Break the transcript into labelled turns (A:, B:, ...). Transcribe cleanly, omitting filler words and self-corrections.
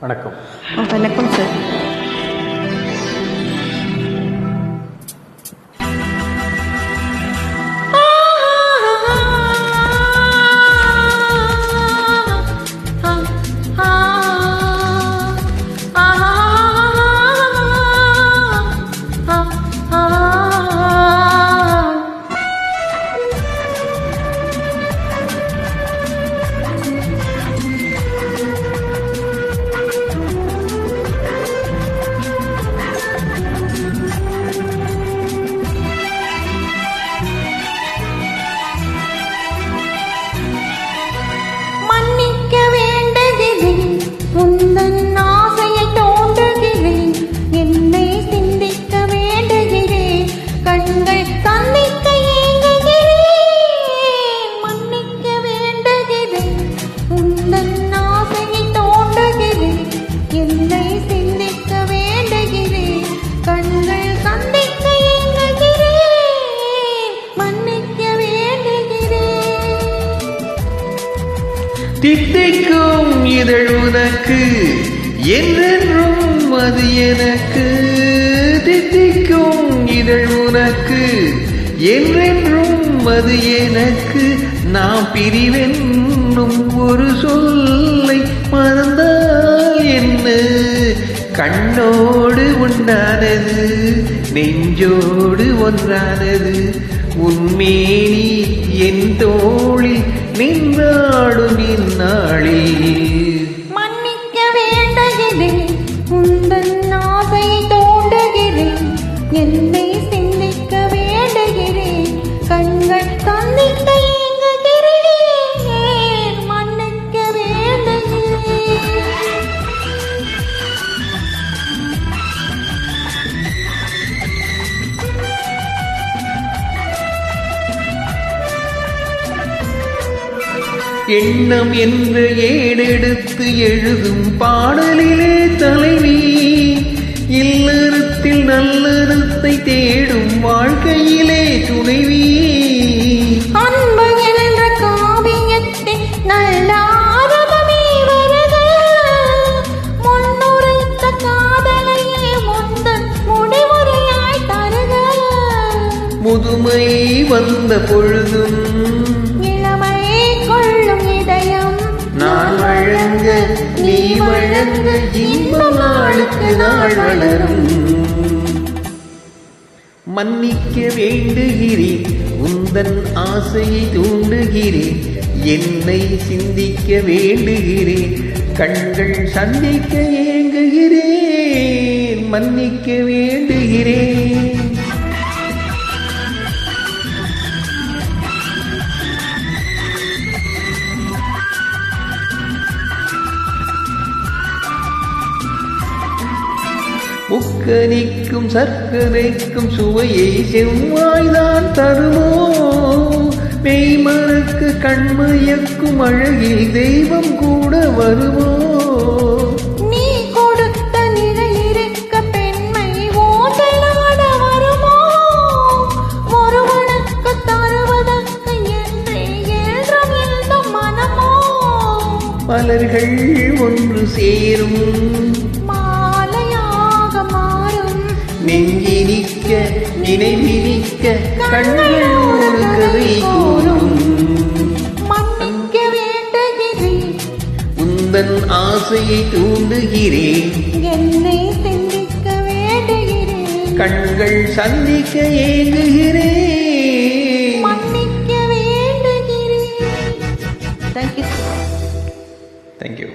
A: வணக்கம்.
B: வணக்கம் சார்.
C: தித்திக்கும் இதழ் உனக்கு என்றென்றும் அது எனக்கு. தித்திக்கும் இதழ் உனக்கு என்றென்றும் அது எனக்கு. நாம் பிரிவென்னும் ஒரு சொல்லை மறந்தால் என்ன? கண்ணோடு உண்டானது நெஞ்சோடு ஒன்றானது. உன்மேனி என் தோளில் நின்றாடும் இந்நாளில்.
B: மன்னிக்க வேண்டுகிறேன், உந்தன் ஆசையை தோண்டுகிறேன், என்னை சிந்திக்க வேண்டுகிறேன், கண்கள் சந்திக்க ஏங்குகிறேன், மன்னிக்க வேண்டுகிறேன்.
C: எண்ணம் என்ற ஏடெடுத்து எழுதும் பாடலிலே தலைவி, இல்லறத்தில் நல்லறத்தை தேடும் வாழ்க்கையிலே துணைவி.
B: அன்பு என்ற காவியத்தின் நல்ல ஆரம்பமே வருக, முன்னுரைத்த காதலையே முந்தன் முடிவுரையாய் தருக.
C: முதுமை வந்த பொழுதும்
B: நான்
C: வழங்க நீ வழங்க இன்ப நாளுக்கு நாள் வளரும். மன்னிக்க வேண்டுகிறேன், உந்தன் ஆசையை தூண்டுகிறேன், என்னை சிந்திக்க வேண்டுகிறேன், கண்கள் சந்திக்க ஏங்குகிறேன், மன்னிக்க வேண்டுகிறேன். முக்கனிக்கும் சர்க்கரைக்கும் சுவையை செவ்வாய்தான் தருமோ? மெய்மறக்கு கண்மயக்கும் அழகில் தெய்வம் கூட வருமோ?
B: நீ கொடுத்த நிலையிருக்க பெண்மை ஓட்டலாட வருமோ? ஒருவனுக்கு தருவதற்கு என்றே ஏற்றம் இந்த மனமோ?
C: மலர்கள் ஒன்று சேரும் நெஞ்சினிக்க நினைவினிக்க கண்களோடு கதை கூறும்.
B: மன்னிக்க வேண்டுகிறேன்,
C: உந்தன் ஆசையை தூண்டுகிறேன்,
B: என்னை சிந்திக்க வேண்டுகிறேன்,
C: கண்கள் சந்திக்க ஏங்குகிறேன்,
B: மன்னிக்க வேண்டுகிறேன்.
C: Thank you.